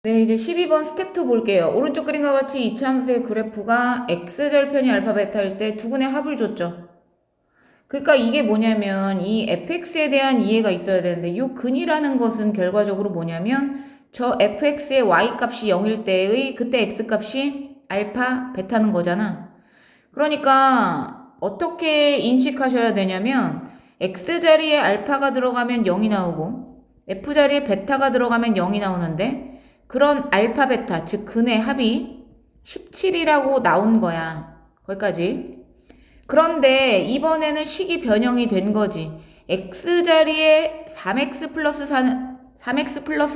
네, 이제 12번 스텝 2 볼게요. 오른쪽 그림과 같이 이차 함수의 그래프가 x절편이 알파 베타일 때 두근의 합을 줬죠. 그러니까 이게 뭐냐면 이 fx에 대한 이해가 있어야 되는데 이 근이라는 것은 결과적으로 뭐냐면 저 fx의 y값이 0일 때의 그때 x값이 알파 베타는 거잖아. 그러니까 어떻게 인식하셔야 되냐면 x자리에 알파가 들어가면 0이 나오고 f자리에 베타가 들어가면 0이 나오는데 그런 알파 베타 즉 근의 합이 17이라고 나온 거야. 거기까지. 그런데 이번에는 식이 변형이 된 거지. x자리에 3x 플러스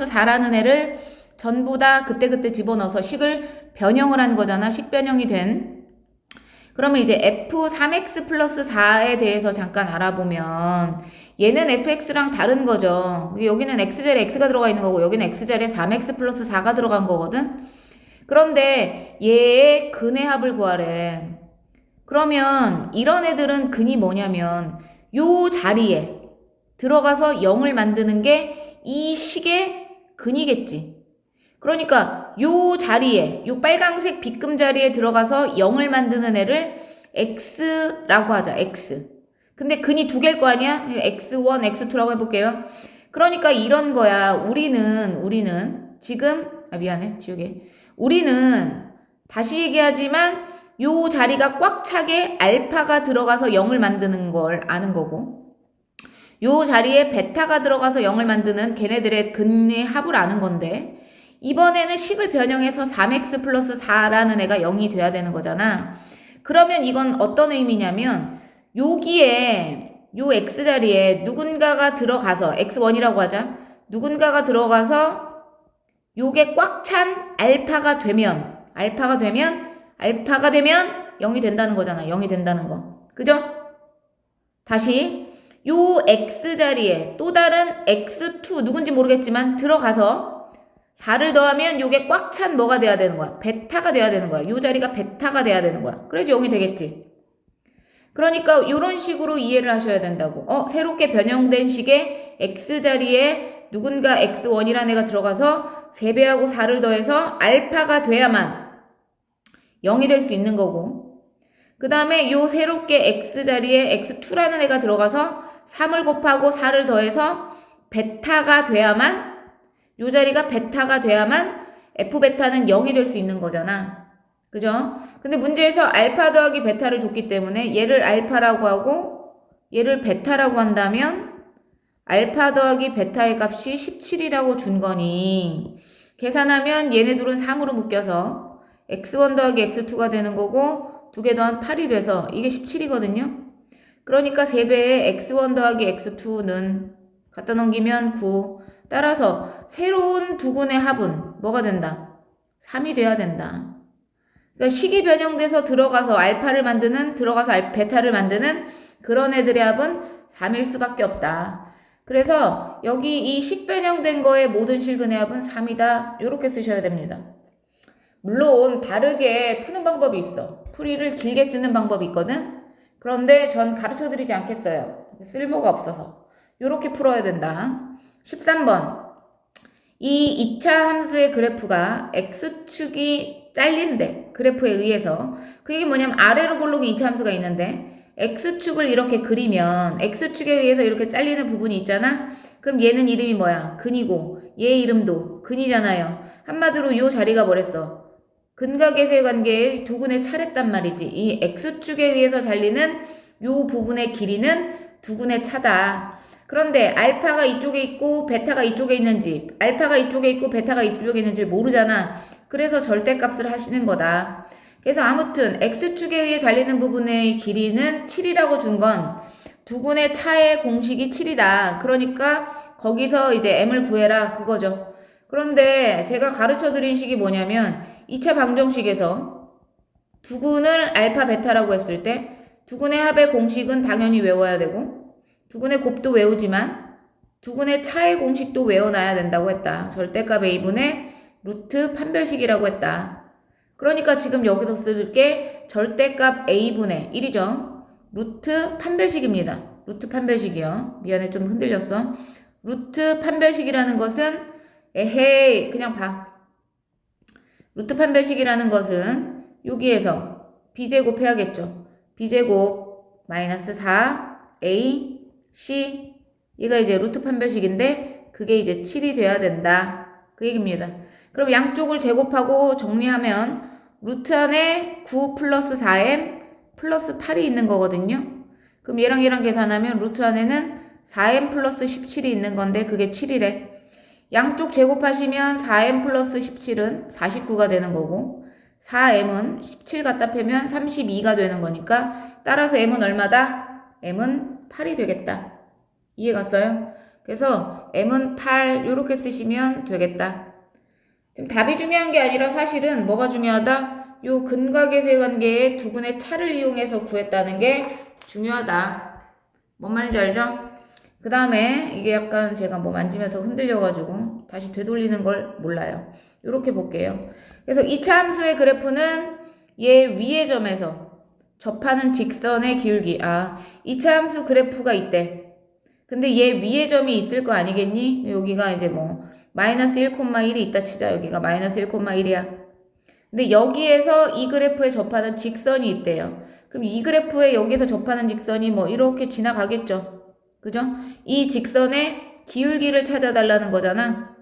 4라는 애를 전부 다 그때그때 집어넣어서 식을 변형을 한 거잖아. 식 변형이 된. 그러면 이제 f3x 플러스 4에 대해서 잠깐 알아보면 얘는 fx랑 다른 거죠. 여기는 x자리에 x가 들어가 있는 거고 여기는 x자리에 3x 플러스 4가 들어간 거거든. 그런데 얘의 근의 합을 구하래. 그러면 이런 애들은 근이 뭐냐면 요 자리에 들어가서 0을 만드는 게 이 식의 근이겠지. 그러니까 요 자리에 요 빨강색 빗금 자리에 들어가서 0을 만드는 애를 x라고 하자. x. 근데 근이 두 개일 거 아니야? x1, x2라고 해볼게요. 그러니까 이런 거야. 우리는 지금 미안해 지우개. 우리는 다시 얘기하지만 요 자리가 꽉 차게 알파가 들어가서 0을 만드는 걸 아는 거고 요 자리에 베타가 들어가서 0을 만드는 걔네들의 근의 합을 아는 건데 이번에는 식을 변형해서 3x 플러스 4라는 애가 0이 돼야 되는 거잖아. 그러면 이건 어떤 의미냐면 여기에 요 x자리에 누군가가 들어가서 x1이라고 하자. 누군가가 들어가서 요게 꽉 찬 알파가 되면 0이 된다는 거잖아. 0이 된다는 거. 그죠? 다시 요 x자리에 또 다른 x2 누군지 모르겠지만 들어가서 4를 더하면 요게 꽉 찬 뭐가 돼야 되는 거야? 베타가 돼야 되는 거야. 요 자리가 베타가 돼야 되는 거야. 그래야지 0이 되겠지. 그러니까 요런 식으로 이해를 하셔야 된다고. 새롭게 변형된 식의 x자리에 누군가 x1이라는 애가 들어가서 3배하고 4를 더해서 알파가 돼야만 0이 될 수 있는 거고 그 다음에 요 새롭게 x자리에 x2라는 애가 들어가서 3을 곱하고 4를 더해서 베타가 돼야만 요 자리가 베타가 돼야만 f베타는 0이 될 수 있는 거잖아. 그죠? 근데 문제에서 알파 더하기 베타를 줬기 때문에 얘를 알파라고 하고 얘를 베타라고 한다면 알파 더하기 베타의 값이 17이라고 준 거니 계산하면 얘네 둘은 3으로 묶여서 x1 더하기 x2가 되는 거고 2개 더한 8이 돼서 이게 17이거든요. 그러니까 3배의 x1 더하기 x2는 갖다 넘기면 9. 따라서 새로운 두근의 합은 뭐가 된다? 3이 돼야 된다. 그러니까 식이 변형돼서 들어가서 베타를 만드는 그런 애들의 합은 3일 수밖에 없다. 그래서 여기 이 식 변형된 거의 모든 실근의 합은 3이다. 이렇게 쓰셔야 됩니다. 물론 다르게 푸는 방법이 있어. 풀이를 길게 쓰는 방법이 있거든. 그런데 전 가르쳐드리지 않겠어요. 쓸모가 없어서. 이렇게 풀어야 된다. 13번. 이 2차 함수의 그래프가 x축이 잘린대. 그래프에 의해서. 그게 뭐냐면 아래로 볼록이 2차 함수가 있는데 x축을 이렇게 그리면 x축에 의해서 이렇게 잘리는 부분이 있잖아. 그럼 얘는 이름이 뭐야? 근이고 얘 이름도 근이잖아요. 한마디로 요 자리가 뭐랬어? 근과 계수의 관계의 두근의 차례단 말이지. 이 x축에 의해서 잘리는 요 부분의 길이는 두근의 차다. 그런데 알파가 이쪽에 있고 베타가 이쪽에 있는지 알파가 이쪽에 있고 베타가 이쪽에 있는지 모르잖아. 그래서 절대값을 하시는 거다. 그래서 아무튼 x축에 의해 잘리는 부분의 길이는 7이라고 준 건 두근의 차의 공식이 7이다. 그러니까 거기서 이제 m을 구해라 그거죠. 그런데 제가 가르쳐드린 식이 뭐냐면 2차 방정식에서 두근을 알파 베타라고 했을 때 두근의 합의 공식은 당연히 외워야 되고 두근의 곱도 외우지만 두근의 차의 공식도 외워놔야 된다고 했다. 절대값 a분의 루트 판별식이라고 했다. 그러니까 지금 여기서 쓸 게 절대값 a분의 1이죠. 루트 판별식입니다. 루트 판별식이요. 미안해 좀 흔들렸어. 루트 판별식이라는 것은 에헤이 그냥 봐. 루트 판별식이라는 것은 여기에서 b제곱 해야겠죠. b제곱 마이너스 4a c 얘가 이제 루트 판별식인데 그게 이제 7이 돼야 된다. 그 얘기입니다. 그럼 양쪽을 제곱하고 정리하면 루트 안에 9 플러스 4m 플러스 8이 있는 거거든요. 그럼 얘랑 계산하면 루트 안에는 4m 플러스 17이 있는 건데 그게 7이래. 양쪽 제곱하시면 4m 플러스 17은 49가 되는 거고 4m은 17 갖다 빼면 32가 되는 거니까 따라서 m은 얼마다? m은 8이 되겠다. 이해 갔어요? 그래서 m은 8 이렇게 쓰시면 되겠다. 지금 답이 중요한 게 아니라 사실은 뭐가 중요하다? 요 근과 계수의 관계에 두근의 차를 이용해서 구했다는 게 중요하다. 뭔 말인지 알죠? 그 다음에 이게 약간 제가 뭐 만지면서 흔들려가지고 다시 되돌리는 걸 몰라요. 이렇게 볼게요. 그래서 2차 함수의 그래프는 얘 위의 점에서 접하는 직선의 기울기. 2차 함수 그래프가 있대. 근데 얘 위의 점이 있을 거 아니겠니? 여기가 이제 뭐 마이너스 1,1이 있다 치자. 여기가 마이너스 1,1이야. 근데 여기에서 이 그래프에 접하는 직선이 있대요. 그럼 이 그래프에 여기서 접하는 직선이 뭐 이렇게 지나가겠죠. 그죠? 이 직선의 기울기를 찾아달라는 거잖아.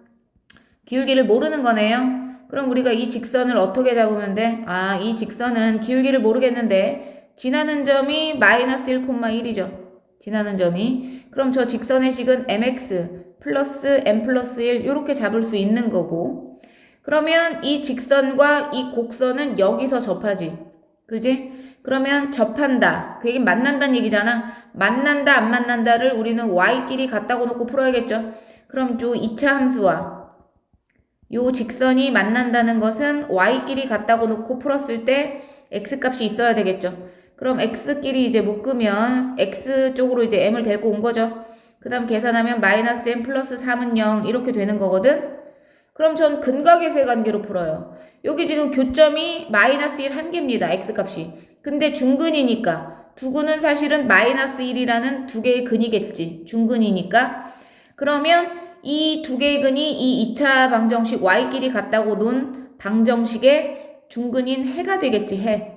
기울기를 모르는 거네요. 그럼 우리가 이 직선을 어떻게 잡으면 돼? 이 직선은 기울기를 모르겠는데 지나는 점이 마이너스 1,1이죠. 지나는 점이. 그럼 저 직선의 식은 mx 플러스 m 플러스 1 이렇게 잡을 수 있는 거고 그러면 이 직선과 이 곡선은 여기서 접하지. 그지? 그러면 접한다. 그 얘기는 만난다는 얘기잖아. 만난다 안 만난다를 우리는 y끼리 같다고 놓고 풀어야겠죠. 그럼 요 2차 함수와 요 직선이 만난다는 것은 y끼리 같다고 놓고 풀었을 때 x값이 있어야 되겠죠. 그럼 x끼리 이제 묶으면 x 쪽으로 이제 m을 데리고 온 거죠. 그 다음 계산하면 마이너스 m 플러스 3은 0 이렇게 되는 거거든. 그럼 전 근과 계수의 관계로 풀어요. 여기 지금 교점이 마이너스 1 한 개입니다. x값이. 근데 중근이니까 두근은 사실은 마이너스 1이라는 두 개의 근이겠지. 중근이니까. 그러면 이 두 개의 근이 이 2차 방정식 y끼리 같다고 놓은 방정식의 중근인 해가 되겠지. 해.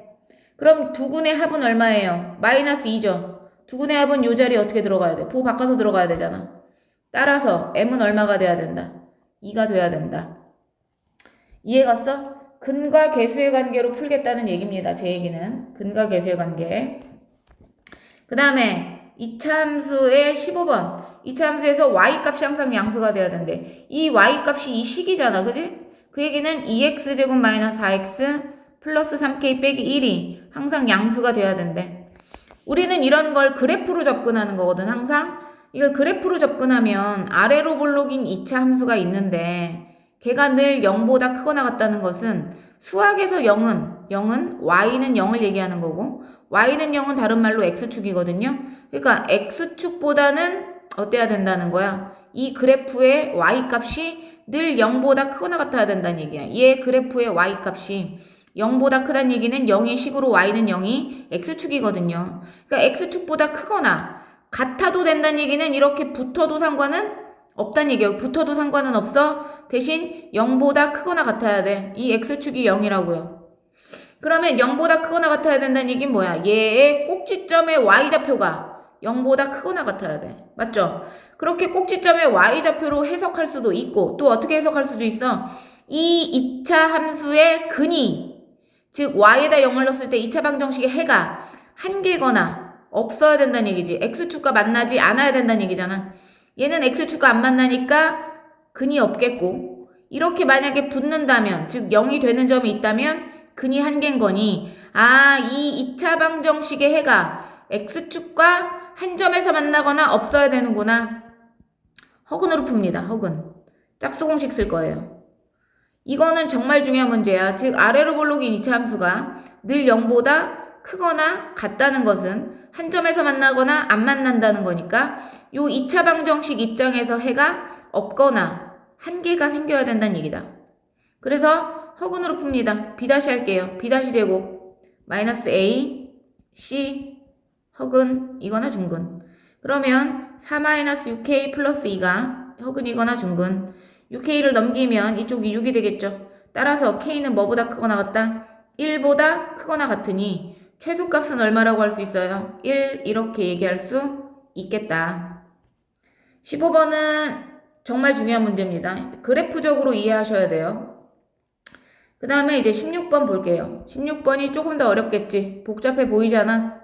그럼 두근의 합은 얼마예요? 마이너스 2죠. 두근의 합은 요 자리에 어떻게 들어가야 돼? 보 바꿔서 들어가야 되잖아. 따라서 m은 얼마가 돼야 된다? 2가 돼야 된다. 이해 갔어? 근과 계수의 관계로 풀겠다는 얘기입니다. 제 얘기는. 근과 계수의 관계. 그 다음에 2차 함수의 15번. 2차 함수에서 y값이 항상 양수가 돼야 된대. 이 y값이 이 식이잖아. 그지? 그 얘기는 2x제곱 마이너스 4x 플러스 3k 빼기 1이 항상 양수가 돼야 된대. 우리는 이런 걸 그래프로 접근하는 거거든. 항상. 이걸 그래프로 접근하면 아래로 볼록인 2차 함수가 있는데 걔가 늘 0보다 크거나 같다는 것은 수학에서 0은 y는 0을 얘기하는 거고 y는 0은 다른 말로 x축이거든요. 그러니까 x축보다는 어때야 된다는 거야? 이 그래프의 y값이 늘 0보다 크거나 같아야 된다는 얘기야. 얘 그래프의 y값이 0보다 크다는 얘기는 0의 식으로 y는 0이 x축이거든요. 그러니까 x축보다 크거나 같아도 된다는 얘기는 이렇게 붙어도 상관은 없다는 얘기예요. 붙어도 상관은 없어. 대신 0보다 크거나 같아야 돼. 이 x축이 0이라고요. 그러면 0보다 크거나 같아야 된다는 얘기는 뭐야? 얘의 꼭지점의 y좌표가 0보다 크거나 같아야 돼. 맞죠? 그렇게 꼭지점의 y좌표로 해석할 수도 있고 또 어떻게 해석할 수도 있어? 이 2차 함수의 근이 즉 y에다 0을 넣었을 때 2차 방정식의 해가 한 개거나 없어야 된다는 얘기지. x축과 만나지 않아야 된다는 얘기잖아. 얘는 x축과 안 만나니까 근이 없겠고 이렇게 만약에 붙는다면 즉 0이 되는 점이 있다면 근이 한 개인 거니 이 2차 방정식의 해가 x축과 한 점에서 만나거나 없어야 되는구나. 허근으로 풉니다. 허근. 짝수공식 쓸 거예요. 이거는 정말 중요한 문제야. 즉 아래로 볼록인 2차 함수가 늘 0보다 크거나 같다는 것은 한 점에서 만나거나 안 만난다는 거니까 요 2차 방정식 입장에서 해가 없거나 한 개가 생겨야 된다는 얘기다. 그래서 허근으로 풉니다. b' 할게요. b' 제곱 마이너스 a c 허근 이거나 중근. 그러면 4-6k 플러스 2가 허근이거나 중근. 6k를 넘기면 이쪽이 6이 되겠죠. 따라서 k는 뭐보다 크거나 같다? 1보다 크거나 같으니 최소값은 얼마라고 할 수 있어요? 1 이렇게 얘기할 수 있겠다. 15번은 정말 중요한 문제입니다. 그래프적으로 이해하셔야 돼요. 그 다음에 이제 16번 볼게요. 16번이 조금 더 어렵겠지. 복잡해 보이잖아.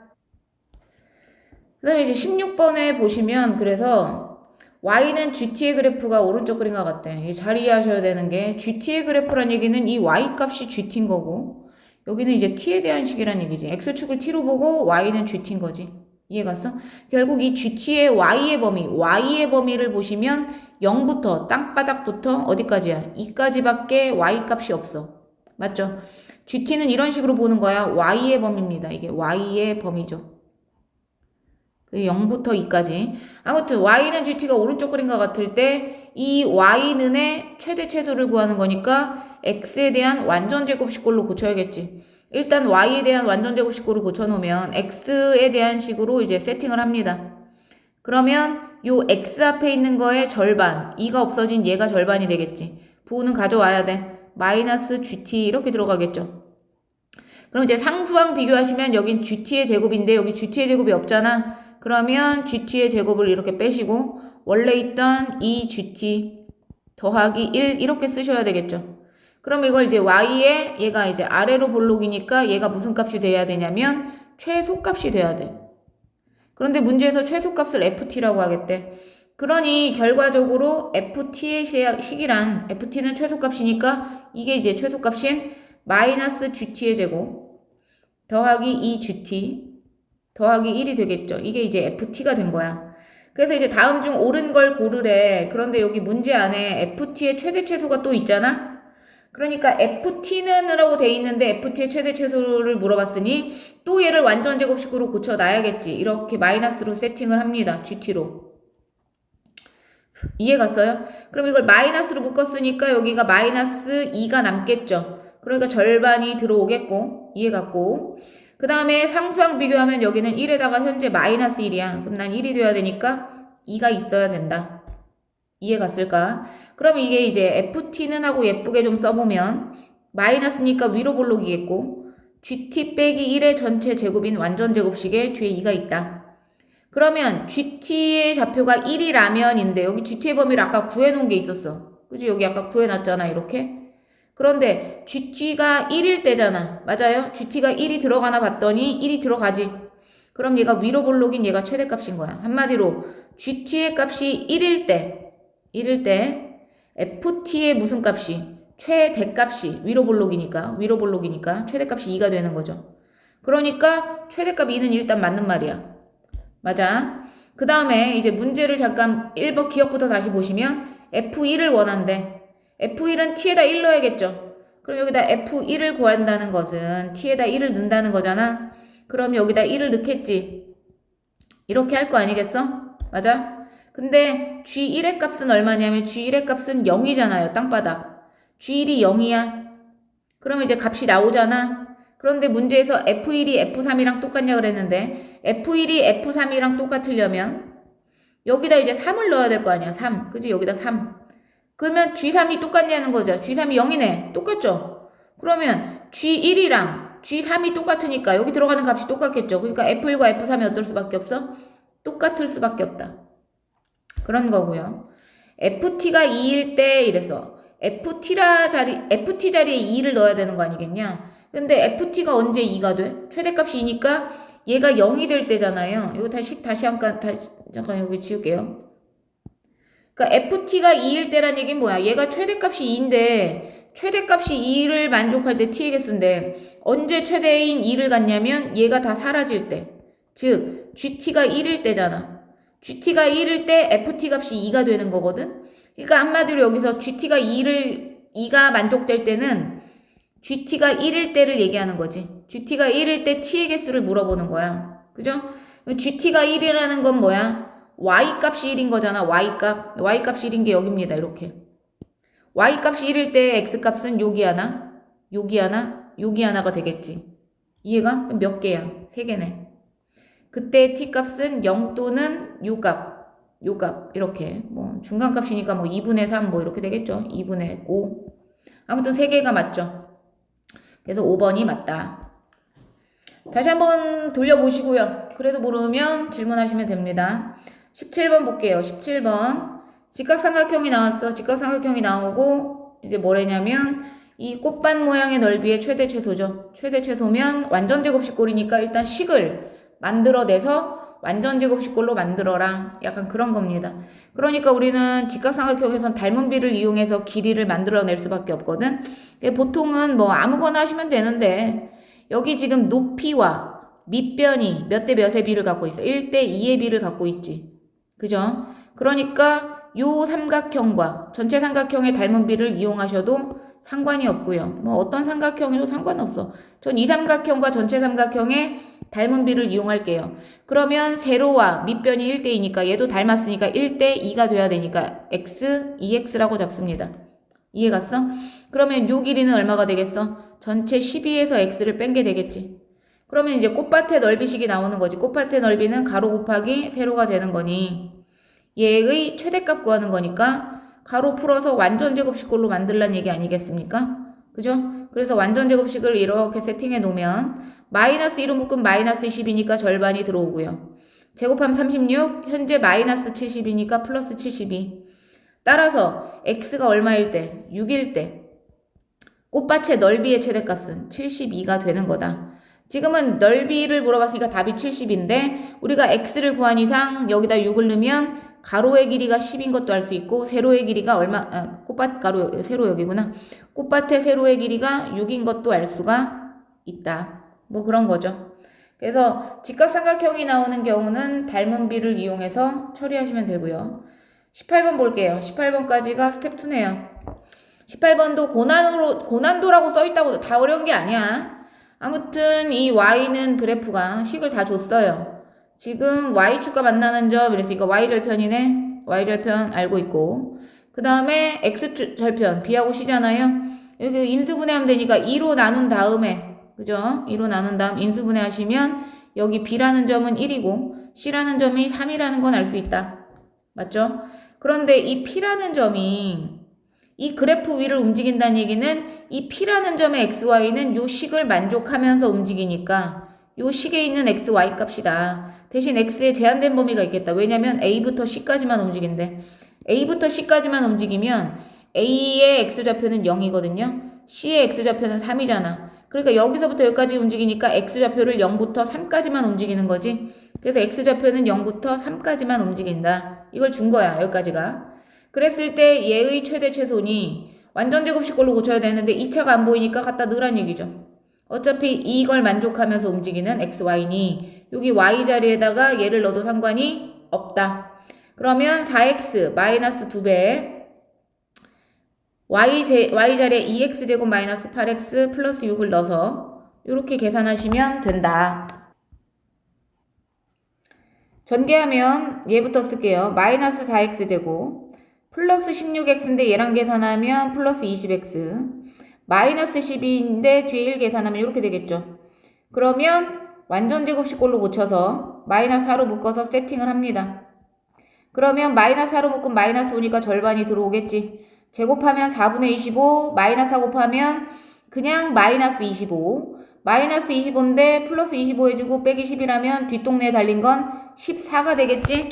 그 다음에 이제 16번에 보시면 그래서 y는 gt의 그래프가 오른쪽 그림과 같대. 잘 이해하셔야 되는 게 gt의 그래프란 얘기는 이 y 값이 gt인 거고 여기는 이제 t에 대한 식이란 얘기지. x축을 t로 보고 y는 gt인 거지. 이해 갔어? 결국 이 gt의 y의 범위를 보시면 0부터 땅바닥부터 어디까지야? 2까지밖에 y 값이 없어. 맞죠? gt는 이런 식으로 보는 거야. y의 범위입니다. 이게 y의 범위죠. 0부터 2까지. 아무튼 y는 gt가 오른쪽 그림과 같을 때 이 y는의 최대 최소를 구하는 거니까 x에 대한 완전 제곱식꼴로 고쳐야겠지. 일단 y에 대한 완전 제곱식꼴을 고쳐놓으면 x에 대한 식으로 이제 세팅을 합니다. 그러면 요 x 앞에 있는 거의 절반, 2가 없어진 얘가 절반이 되겠지. 부호는 가져와야 돼. 마이너스 gt 이렇게 들어가겠죠. 그럼 이제 상수항 비교하시면 여긴 gt의 제곱인데 여기 gt의 제곱이 없잖아. 그러면 gt의 제곱을 이렇게 빼시고 원래 있던 2gt 더하기 1 이렇게 쓰셔야 되겠죠. 그럼 이걸 이제 y에 얘가 이제 아래로 볼록이니까 얘가 무슨 값이 돼야 되냐면 최소값이 돼야 돼. 그런데 문제에서 최소값을 ft라고 하겠대. 그러니 결과적으로 ft의 식이란 ft는 최소값이니까 이게 이제 최소값인 마이너스 gt의 제곱 더하기 2gt 더하기 1이 되겠죠. 이게 이제 ft가 된 거야. 그래서 이제 다음 중 옳은 걸 고르래. 그런데 여기 문제 안에 ft의 최대 최소가 또 있잖아. 그러니까 ft는 라고 돼 있는데 ft의 최대 최소를 물어봤으니 또 얘를 완전 제곱식으로 고쳐놔야겠지. 이렇게 마이너스로 세팅을 합니다. gt로. 이해 갔어요? 그럼 이걸 마이너스로 묶었으니까 여기가 마이너스 2가 남겠죠. 그러니까 절반이 들어오겠고 이해 갔고 그 다음에 상수항 비교하면 여기는 1에다가 현재 마이너스 1이야. 그럼 난 1이 돼야 되니까 2가 있어야 된다. 이해 갔을까? 그럼 이게 이제 ft는 하고 예쁘게 좀 써보면 마이너스니까 위로 볼록이겠고 gt 빼기 1의 전체 제곱인 완전 제곱식에 뒤에 2가 있다. 그러면 gt의 좌표가 1이라면인데 여기 gt의 범위를 아까 구해놓은 게 있었어. 그치? 여기 아까 구해놨잖아 이렇게. 그런데 gt가 1일 때잖아. 맞아요? gt가 1이 들어가나 봤더니 1이 들어가지. 그럼 얘가 위로 볼록인 얘가 최대값인 거야. 한마디로 gt의 값이 1일 때 ft의 무슨 값이 최대값이 위로 볼록이니까 최대값이 2가 되는 거죠. 그러니까 최대값 2는 일단 맞는 말이야. 맞아. 그 다음에 이제 문제를 잠깐 1번 기억부터 다시 보시면 f1을 원한대. f1은 t에다 1 넣어야겠죠. 그럼 여기다 f1을 구한다는 것은 t에다 1을 넣는다는 거잖아. 그럼 여기다 1을 넣겠지. 이렇게 할 거 아니겠어? 맞아? 근데 g1의 값은 얼마냐면 g1의 값은 0이잖아요. 땅바닥. g1이 0이야. 그럼 이제 값이 나오잖아. 그런데 문제에서 f1이 f3이랑 똑같냐 그랬는데 f1이 f3이랑 똑같으려면 여기다 이제 3을 넣어야 될 거 아니야. 3. 그지? 여기다 3. 그러면 G3이 똑같냐는 거죠. G3이 0이네. 똑같죠? 그러면 G1이랑 G3이 똑같으니까 여기 들어가는 값이 똑같겠죠. 그러니까 F1과 F3이 어떨 수밖에 없어? 똑같을 수밖에 없다. 그런 거고요. FT가 2일 때 이래서 FT 자리에 2를 넣어야 되는 거 아니겠냐? 근데 FT가 언제 2가 돼? 최대값이 2니까 얘가 0이 될 때잖아요. 이거 잠깐 여기 지울게요. 그러니까 ft가 2일 때란 얘기는 뭐야? 얘가 최대값이 2인데 최대값이 2를 만족할 때 t의 개수인데 언제 최대인 2를 갖냐면 얘가 다 사라질 때. 즉 gt가 1일 때잖아. gt가 1일 때 ft 값이 2가 되는 거거든. 그러니까 한마디로 여기서 gt가 2가 만족될 때는 gt가 1일 때를 얘기하는 거지. gt가 1일 때 t의 개수를 물어보는 거야. 그죠? gt가 1이라는 건 뭐야? y값이 1인 거잖아. y값이 1인 게 여기입니다. 이렇게. y값이 1일 때 x값은 여기 하나가 되겠지. 이해가? 몇 개야? 3개네. 그때 t값은 0 또는 요값 이렇게 뭐 중간값이니까 뭐 2분의 3 뭐 이렇게 되겠죠. 2분의 5. 아무튼 3개가 맞죠. 그래서 5번이 맞다. 다시 한번 돌려보시고요. 그래도 모르면 질문하시면 됩니다. 17번 볼게요. 17번. 직각삼각형이 나왔어. 직각삼각형이 나오고 이제 뭐래냐면 이 꽃밭 모양의 넓이의 최대 최소죠. 최대 최소면 완전 제곱식꼴이니까 일단 식을 만들어내서 완전 제곱식꼴로 만들어라. 약간 그런 겁니다. 그러니까 우리는 직각삼각형에선 닮은 비를 이용해서 길이를 만들어낼 수밖에 없거든. 보통은 뭐 아무거나 하시면 되는데 여기 지금 높이와 밑변이 몇 대 몇의 비를 갖고 있어. 1대 2의 비를 갖고 있지. 그죠? 그러니까 요 삼각형과 전체 삼각형의 닮은 비를 이용하셔도 상관이 없고요. 뭐 어떤 삼각형에도 상관없어. 전 이 삼각형과 전체 삼각형의 닮은 비를 이용할게요. 그러면 세로와 밑변이 1대2니까 얘도 닮았으니까 1대2가 돼야 되니까 x, 2x라고 잡습니다. 이해 갔어? 그러면 요 길이는 얼마가 되겠어? 전체 12에서 x를 뺀 게 되겠지. 그러면 이제 꽃밭의 넓이식이 나오는 거지. 꽃밭의 넓이는 가로 곱하기 세로가 되는 거니 얘의 최대값 구하는 거니까 가로 풀어서 완전 제곱식꼴로 만들란 얘기 아니겠습니까? 그죠? 그래서 완전 제곱식을 이렇게 세팅해 놓으면 마이너스 1로 묶으면 마이너스 20이니까 절반이 들어오고요. 제곱하면 36, 현재 마이너스 70이니까 플러스 72. 따라서 x가 얼마일 때? 6일 때 꽃밭의 넓이의 최대값은 72가 되는 거다. 지금은 넓이를 물어봤으니까 답이 70인데 우리가 x를 구한 이상 여기다 6을 넣으면 가로의 길이가 10인 것도 알 수 있고 세로의 길이가 꽃밭 가로 세로 여기구나. 꽃밭의 세로의 길이가 6인 것도 알 수가 있다. 뭐 그런 거죠. 그래서 직각삼각형이 나오는 경우는 닮은 비를 이용해서 처리하시면 되고요. 18번 볼게요. 18번까지가 스텝 2네요. 18번도 고난도라고 써있다고 다 어려운 게 아니야. 아무튼 이 y는 그래프가 식을 다 줬어요. 지금 y축과 만나는 점 이랬으니까 y절편이네. y절편 알고 있고 그 다음에 x절편 b하고 c잖아요. 여기 인수분해하면 되니까 2로 나눈 다음에 그죠? 2로 나눈 다음 인수분해 하시면 여기 b라는 점은 1이고 c라는 점이 3이라는 건 알 수 있다. 맞죠? 그런데 이 p라는 점이 이 그래프 위를 움직인다는 얘기는 이 p라는 점의 xy는 요 식을 만족하면서 움직이니까 요 식에 있는 xy 값이다. 대신 x에 제한된 범위가 있겠다. 왜냐면 a부터 c까지만 움직인대. a부터 c까지만 움직이면 a의 x좌표는 0이거든요. c의 x좌표는 3이잖아. 그러니까 여기서부터 여기까지 움직이니까 x좌표를 0부터 3까지만 움직이는 거지. 그래서 x좌표는 0부터 3까지만 움직인다. 이걸 준 거야. 여기까지가. 그랬을 때 얘의 최대 최소니 완전 제곱식꼴로 고쳐야 되는데 2차가 안 보이니까 갖다 넣으란 얘기죠. 어차피 이걸 만족하면서 움직이는 xy니 여기 y 자리에다가 얘를 넣어도 상관이 없다. 그러면 4x 마이너스 2배 y 자리에 2x제곱 마이너스 8x 플러스 6을 넣어서 이렇게 계산하시면 된다. 전개하면 얘부터 쓸게요. 마이너스 4x제곱 플러스 16x인데 얘랑 계산하면 플러스 20x 마이너스 12인데 뒤에 1 계산하면 이렇게 되겠죠. 그러면 완전 제곱식꼴로 고쳐서 마이너스 4로 묶어서 세팅을 합니다. 그러면 마이너스 4로 묶으면 마이너스 5니까 절반이 들어오겠지. 제곱하면 4분의 25 마이너스 4 곱하면 그냥 마이너스 25 마이너스 25인데 플러스 25 해주고 빼기 10이라면 뒷동네에 달린 건 14가 되겠지.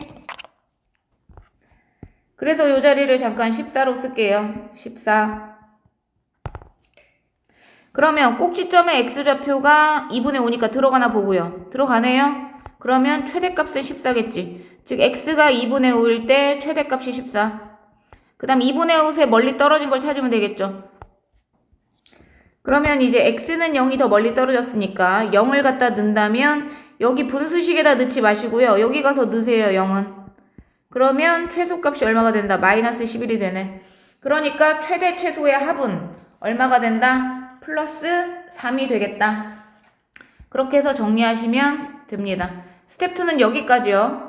그래서 이 자리를 잠깐 14로 쓸게요. 14. 그러면 꼭지점의 x좌표가 2분의 5니까 들어가나 보고요. 들어가네요. 그러면 최대값은 14겠지. 즉 x가 2분의 5일 때 최대값이 14. 그 다음 2분의 5에 멀리 떨어진 걸 찾으면 되겠죠. 그러면 이제 x는 0이 더 멀리 떨어졌으니까 0을 갖다 넣는다면 여기 분수식에다 넣지 마시고요. 여기 가서 넣으세요. 0은. 그러면 최소값이 얼마가 된다? 마이너스 11이 되네. 그러니까 최대 최소의 합은 얼마가 된다? 플러스 3이 되겠다. 그렇게 해서 정리하시면 됩니다. 스텝 2는 여기까지요.